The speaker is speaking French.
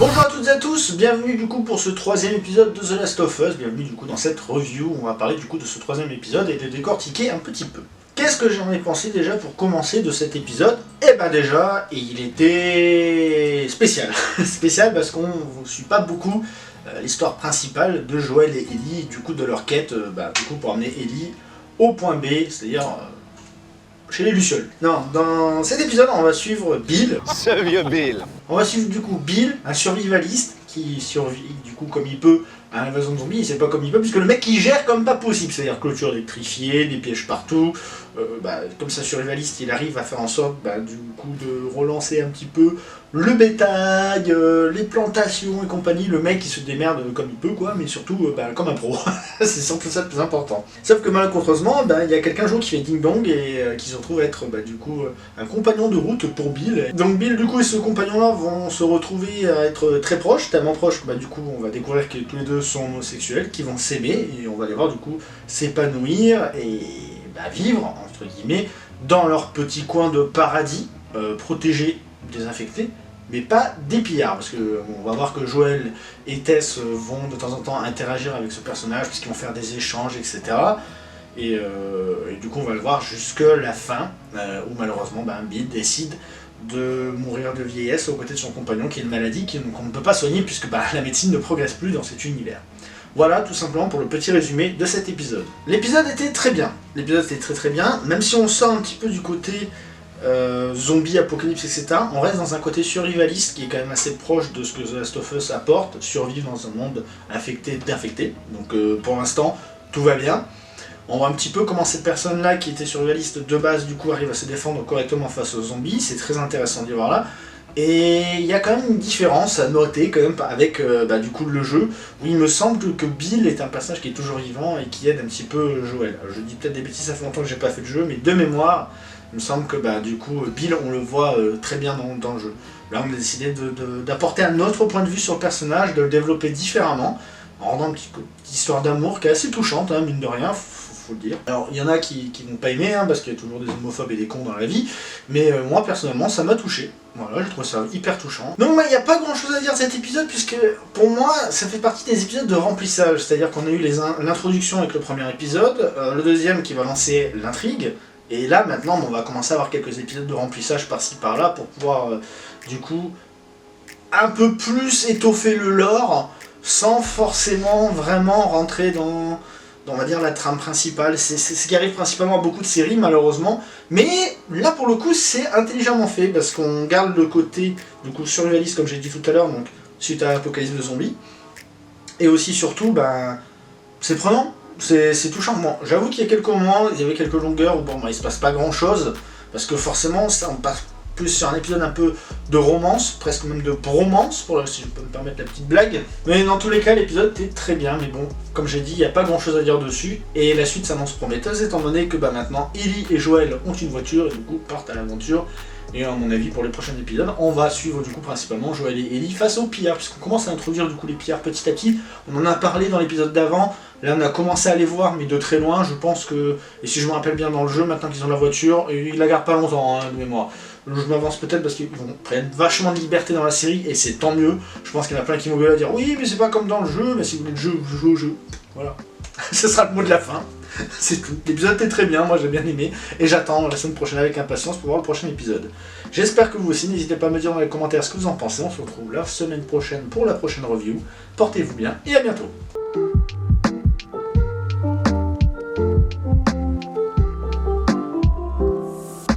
Bonjour à toutes et à tous, bienvenue du coup pour ce troisième épisode de The Last of Us, bienvenue du coup dans cette review où on va parler du coup de ce troisième épisode et de décortiquer un petit peu. Qu'est-ce que j'en ai pensé déjà pour commencer de cet épisode? Eh ben déjà, il était spécial. Spécial parce qu'on ne suit pas beaucoup l'histoire principale de Joel et Ellie, du coup de leur quête du coup pour amener Ellie au point B, c'est-à-dire chez les Lucioles. Non, dans cet épisode on va suivre Bill. Ce vieux Bill. On va suivre du coup Bill, un survivaliste qui survit du coup comme il peut à l'invasion de zombies, il sait pas comme il peut, puisque le mec il gère comme pas possible, c'est-à-dire clôture électrifiée, des pièges partout, comme ça survivaliste il arrive à faire en sorte du coup de relancer un petit peu le bétail, les plantations et compagnie, le mec il se démerde comme il peut quoi, mais surtout comme un pro, c'est surtout ça le plus important. Sauf que malencontreusement, il y a quelqu'un un jour qui fait ding dong et qui se retrouve être du coup un compagnon de route pour Bill. Donc Bill du coup et ce compagnon là vont se retrouver à être très proches, tellement proches que du coup on va découvrir que tous les deux sont homosexuels, qui vont s'aimer et on va les voir du coup s'épanouir et vivre entre guillemets dans leur petit coin de paradis, protégés, désinfectés, mais pas des pillards, parce que on va voir que Joel et Tess vont de temps en temps interagir avec ce personnage, puisqu'ils vont faire des échanges, etc. Et du coup on va le voir jusque la fin, où malheureusement Bill décide de mourir de vieillesse aux côtés de son compagnon qui a une maladie qu'on ne peut pas soigner puisque la médecine ne progresse plus dans cet univers. Voilà tout simplement pour le petit résumé de cet épisode. L'épisode était très bien, très bien, même si on sort un petit peu du côté zombie, apocalypse, etc. On reste dans un côté survivaliste qui est quand même assez proche de ce que The Last of Us apporte, survivre dans un monde infecté d'infectés. Donc pour l'instant, tout va bien. On voit un petit peu comment cette personne-là, qui était survivaliste de base, du coup arrive à se défendre correctement face aux zombies. C'est très intéressant d'y voir là. Et il y a quand même une différence à noter quand même avec du coup le jeu, où il me semble que Bill est un personnage qui est toujours vivant et qui aide un petit peu Joel. Alors, je dis peut-être des bêtises, ça fait longtemps que j'ai pas fait le jeu, mais de mémoire, il me semble que du coup Bill on le voit très bien dans le jeu. Là on a décidé d'apporter un autre point de vue sur le personnage, de le développer différemment, en rendant une petite histoire d'amour qui est assez touchante, mine de rien. Faut le dire. Alors il y en a qui vont pas aimer, parce qu'il y a toujours des homophobes et des cons dans la vie, mais moi personnellement ça m'a touché. Voilà, je trouve ça hyper touchant. Donc il n'y a pas grand chose à dire de cet épisode, puisque pour moi ça fait partie des épisodes de remplissage, c'est-à-dire qu'on a eu l'introduction avec le premier épisode, le deuxième qui va lancer l'intrigue, et là maintenant on va commencer à avoir quelques épisodes de remplissage par-ci par-là pour pouvoir du coup un peu plus étoffer le lore, sans forcément vraiment rentrer dans on va dire la trame principale. C'est ce qui arrive principalement à beaucoup de séries malheureusement, mais là pour le coup c'est intelligemment fait parce qu'on garde le côté du coup survivaliste comme j'ai dit tout à l'heure, donc suite à l'apocalypse de zombies, et aussi surtout c'est prenant, c'est touchant. Bon, j'avoue qu'il y a quelques moments, il y avait quelques longueurs où il se passe pas grand chose, parce que forcément on passe plus sur un épisode un peu de romance, presque même de bromance, si je peux me permettre la petite blague. Mais dans tous les cas, l'épisode était très bien, mais bon, comme j'ai dit, il n'y a pas grand chose à dire dessus, et la suite s'annonce prometteuse, étant donné que maintenant, Ellie et Joel ont une voiture, et du coup partent à l'aventure, et à mon avis, pour les prochains épisodes, on va suivre du coup principalement Joel et Ellie face aux pillards, puisqu'on commence à introduire du coup les pillards petit à petit. On en a parlé dans l'épisode d'avant, là on a commencé à les voir, mais de très loin. Je pense que, et si je me rappelle bien dans le jeu, maintenant qu'ils ont la voiture, ils la gardent pas longtemps, de mémoire. Je m'avance peut-être parce qu'ils vont prendre vachement de liberté dans la série, et c'est tant mieux. Je pense qu'il y en a plein qui vont gueuler à dire oui mais c'est pas comme dans le jeu, mais si vous voulez le jeu, vous jouez au jeu. Voilà. Ce sera le mot de la fin. C'est tout. L'épisode était très bien, moi j'ai bien aimé, et j'attends la semaine prochaine avec impatience pour voir le prochain épisode. J'espère que vous aussi, n'hésitez pas à me dire dans les commentaires ce que vous en pensez. On se retrouve la semaine prochaine pour la prochaine review. Portez-vous bien et à bientôt.